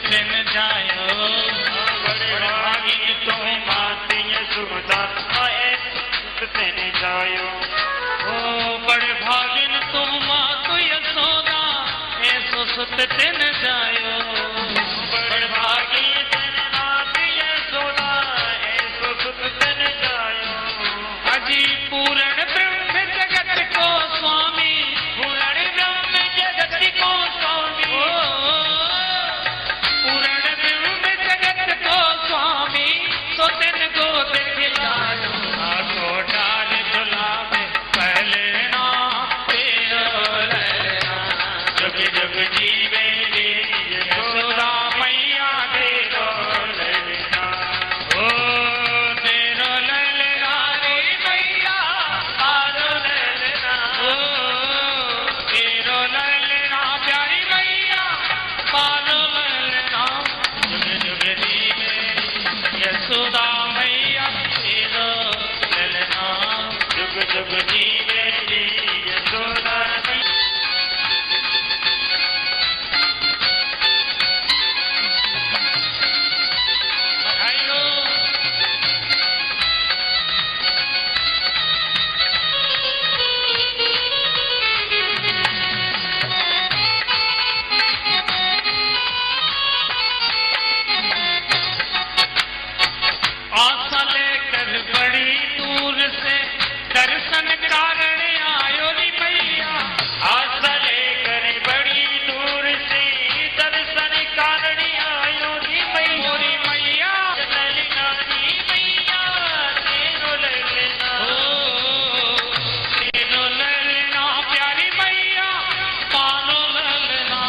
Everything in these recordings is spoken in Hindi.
तिन जायो। बड़े भागी तुम माती यशोदा आए सुत तिन जायो। ओ बड़े भागिन तुम मातु यशोदा ऐसो सुत तिन जायो। बड़े भागी तिन माती यशोदा ऐसो सुत तिन जायो। अजी पूर्ण ब्रह्म जगत को स्वामी, पूर्ण ब्रह्म जगत को स्वामी, पूर्ण ब्रह्म जगत को स्वामी, तो तिन गोद खिलायो। आगो डाल झुला में पहले ना तेरो ललना, जुग जुग जीवे रे यशोदा मैया तेरो ललना। ओ तेरो ललना रे मैया, आरो ललना, ओ तेरो ललना प्यारी मैया, पालो ललना। जुग जुग जीवे यशोदा मैया तेरो ललना, जुग जुग जीवे रे यशोदा मैया। बधाइयो। आशा लेकर बड़ी दूर से दर्शन कारण आयो री मैया। आशा लेकर बड़ी दूर से दर्शन कारण आयो री मैया। मोरी मैया, ललना री मैया तेरो ललना, ओ तेरो ललना प्यारी मैया, पालो ललना।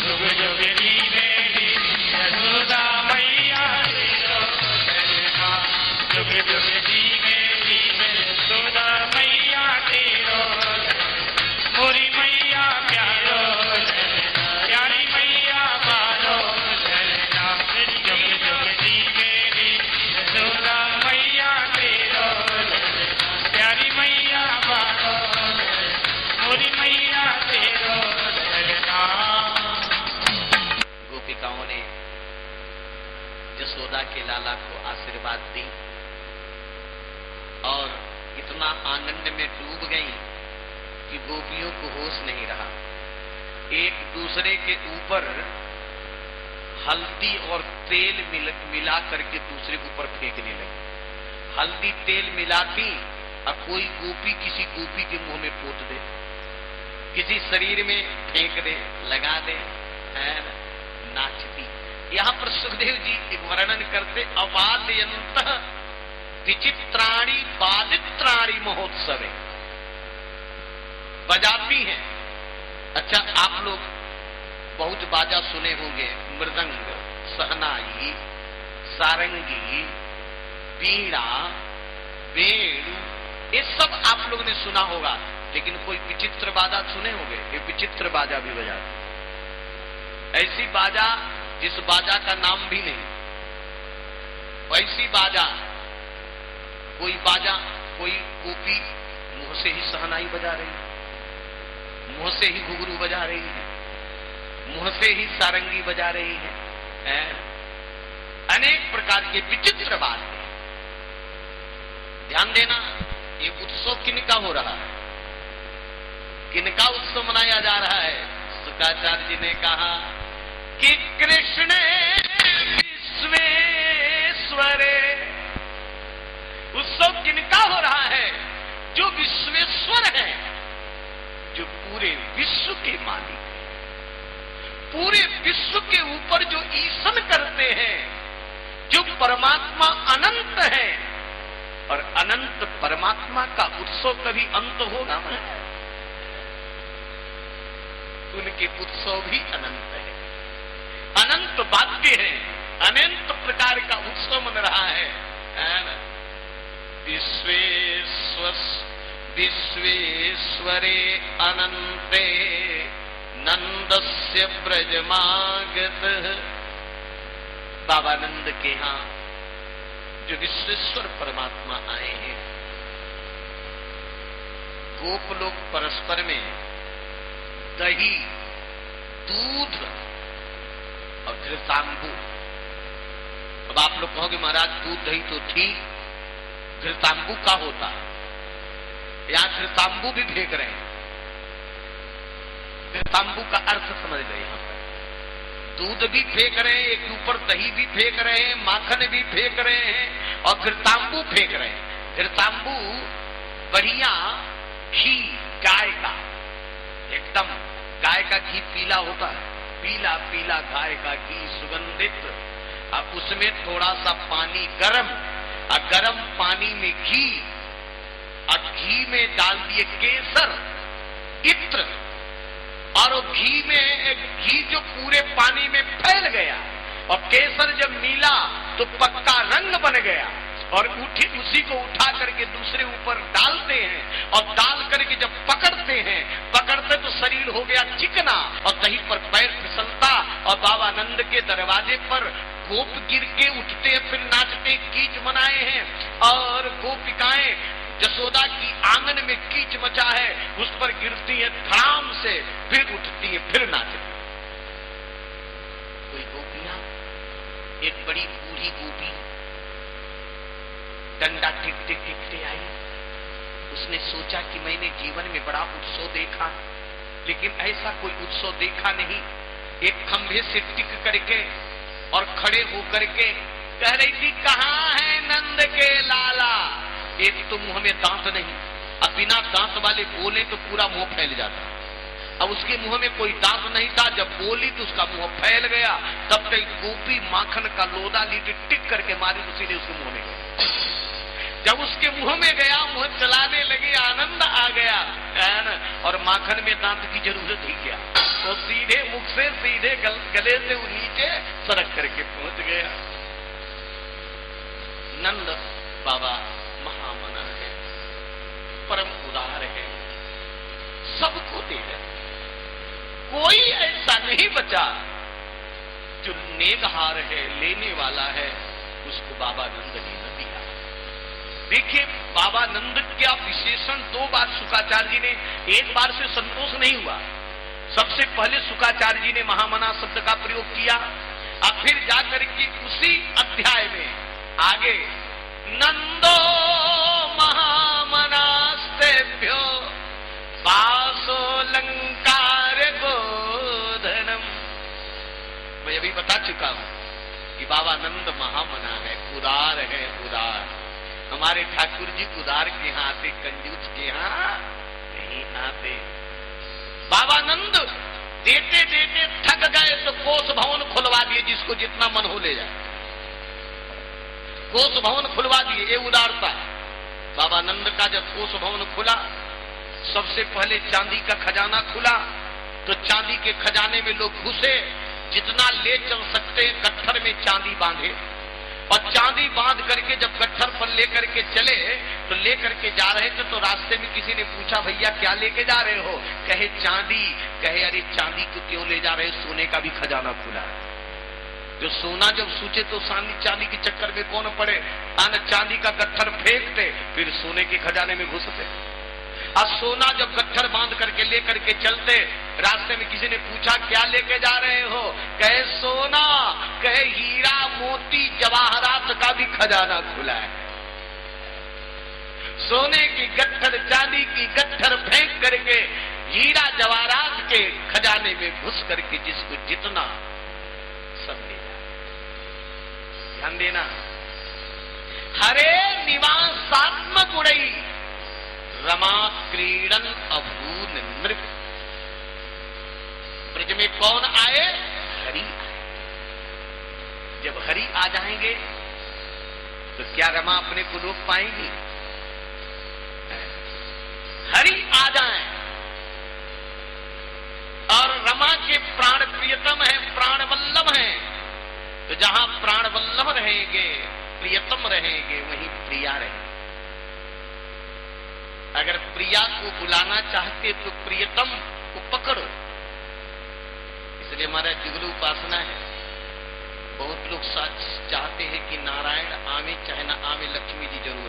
जुग जुग जीवे रे यशोदा मैया तेरो ललना। जुग जुग जीवे रे यशोदा मैया तेरो ललना। मोरी मैया प्यारो ललना, प्यारी मैया पालो ललना, जुग जुग जीवे रे यशोदा मैया तेरो ललना। प्यारी मैया पालो मोरी मैया तेरो ललना। गोपिकाओं ने यशोदा के लाला को आशीर्वाद दी और इतना आनंद में डूब गई कि गोपियों को होश नहीं रहा। एक दूसरे के ऊपर हल्दी और तेल मिला करके दूसरे के ऊपर फेंकने लगी। हल्दी तेल मिलाती और कोई गोपी किसी गोपी के मुंह में पोत दे, किसी शरीर में फेंक दे, लगा दे, है ना? नाचती। यहाँ पर सुखदेव जी एक वर्णन करते, अवाद्यंत विचित्राणी वादित्राणी महोत्सव बजाती हैं। अच्छा, आप लोग बहुत बाजा सुने होंगे, मृदंग, सहनाई, सारंगी, बीड़ा, वेणु, ये सब आप लोग ने सुना होगा। लेकिन कोई विचित्र बाजा सुने होंगे? ये विचित्र बाजा भी बजाते, ऐसी बाजा जिस बाजा का नाम भी नहीं, वैसी बाजा। कोई गोपी मुंह से ही सहनाई बजा रही है, मुंह से ही घुघरू बजा रही है, मुंह से ही सारंगी बजा रही है। अनेक प्रकार के विचित्र बात है। ध्यान देना, ये उत्सव किनका हो रहा है, किनका उत्सव मनाया जा रहा है? शुक्राचार्य जी ने कहा कि कृष्ण विश्वेश्वरे। उत्सव किनका हो रहा है? जो विश्वेश्वर है, जो पूरे विश्व के मालिक है, पूरे विश्व के ऊपर जो ईसन करते हैं, जो परमात्मा अनंत है। और अनंत परमात्मा का उत्सव कभी अंत होगा? उनके उत्सव भी अनंत है, अनंत वाद्य है, अनंत प्रकार का उत्सव मन रहा है ना? विश्वेश्वरे अनंते नंदस्य ब्रजमागत। बाबा नंद के यहां जो विश्वेश्वर परमात्मा आए हैं, गोप लोग परस्पर में दही, दूध और घृतांबू। अब आप लोग कहोगे महाराज दूध दही तो ठीक, घृतांबू का होता है? यहां घृतांबू भी फेंक रहे हैं। घृतांबू का अर्थ समझ गए। यहां पर दूध भी फेंक रहे हैं, एक ऊपर दही भी फेंक रहे हैं, माखन भी फेंक रहे हैं और घृतांबू फेंक रहे हैं। घृतांबू बढ़िया घी, गाय का, एकदम गाय का घी पीला होता है, पीला पीला गाय का घी सुगंधित। अब उसमें थोड़ा सा पानी गरम, और गरम पानी में घी, और घी में डाल दिए केसर, इत्र, और घी जो पूरे पानी में फैल गया, और केसर जब मिला तो पक्का रंग बन गया, और उसी को उठा करके दूसरे ऊपर डालते हैं, और डाल करके जब पकड़ते हैं, पकड़ते तो शरीर हो गया चिकना, और दही पर पैर फिसलता, और बाबा नंद के दरवाजे पर गोप गिर के उठते, फिर नाचते, कीच मनाए हैं, और गोपिकाएं यशोदा की आंगन में कीच मचा है, उस पर गिरती है धड़ाम से, फिर उठती है, फिर नाचती। कोई गोपियां, एक बड़ी बूढ़ी गोपी डंडा टिकते टिकते आई। उसने सोचा कि मैंने जीवन में बड़ा उत्सव देखा, लेकिन ऐसा कोई उत्सव देखा नहीं। एक खंभे से टिक करके और खड़े होकर के कह रही थी, कहां है नंद के लाला? एक तो मुंह में दांत नहीं, अब बिना दांत वाले बोले तो पूरा मुंह फैल जाता। अब उसके मुंह में कोई दांत नहीं था, जब बोली तो उसका मुंह फैल गया। तब तक गोपी माखन का लोदा ली, टिक करके मारी, उसी ने उसके मुंह में गया। जब उसके मुंह में गया, मुंह चलाने लगे, आनंद आ गया, और माखन में दांत की जरूरत ही क्या, तो सीधे मुख से सीधे गले से वो नीचे सरक करके पहुंच गया। नंद बाबा महामना है, परम उदार है, सबको दे रहे। कोई ऐसा नहीं बचा जो नेगहार है, लेने वाला है, उसको बाबा नंद ने न दिया। देखिए बाबा नंद क्या विशेषण, दो बार शुकाचार्य जी ने, एक बार से संतोष नहीं हुआ। सबसे पहले शुकाचार्य जी ने महामना शब्द का प्रयोग किया, और फिर जाकर के उसी अध्याय में आगे नंदो महामनास्तेभ्यो वासोलंकार गोधनम। मैं अभी बता चुका हूं कि बाबा नंद महामना है, उदार है, उदार। हमारे ठाकुर जी उदार के यहां आते, कंजूस के यहां नहीं आते। बाबा नंद देते देते थक गए तो कोष भवन खुलवा दिए, जिसको जितना मन हो ले जाए, कोष भवन खुलवा दिए। ये उदारता। बाबा नंद का जब कोष भवन खुला, सबसे पहले चांदी का खजाना खुला, तो चांदी के खजाने में लोग घुसे, जितना ले चल सकते गट्ठर में चांदी बांधे, और चांदी बांध करके जब गट्ठर पर लेकर के चले, तो लेकर के जा रहे थे, तो रास्ते में किसी ने पूछा, भैया क्या लेके जा रहे हो? कहे चांदी। कहे अरे चांदी को क्यों ले जा रहे हो? सोने का भी खजाना खुला है। जो सोना जब सूचे तो चांदी के चक्कर में कौन पड़े, चांदी का गट्ठर फेंकते, फिर सोने के खजाने में घुसते। और सोना जब गट्ठर बांध करके लेकर के चलते, रास्ते में किसी ने पूछा क्या लेके जा रहे हो? कहे सोना। कहे हीरा मोती जवाहरात का भी खजाना खुला है। सोने की गट्ठर, चांदी की गट्ठर फेंक करके हीरा जवाहरात के खजाने में घुस करके जिसको जितना सब ले। ध्यान देना, हरे निवासात्मक उड़ई रमा क्रीडन अभून नृप। ब्रज में कौन आए? हरि आए। जब हरि आ जाएंगे तो क्या रमा अपने को रोक पाएंगी? हरि आ जाएं और रमा के प्राण प्रियतम है, प्राण वल्लभ है, तो जहां प्राण वल्लभ रहेंगे, प्रियतम रहेंगे, वहीं प्रिया रहेंगे। अगर प्रिया को बुलाना चाहते तो प्रियतम को पकड़ो। इसलिए हमारा जुगलू उपासना है। बहुत लोग चाहते हैं कि नारायण आवे चाहे ना आवे, लक्ष्मी जी जरूर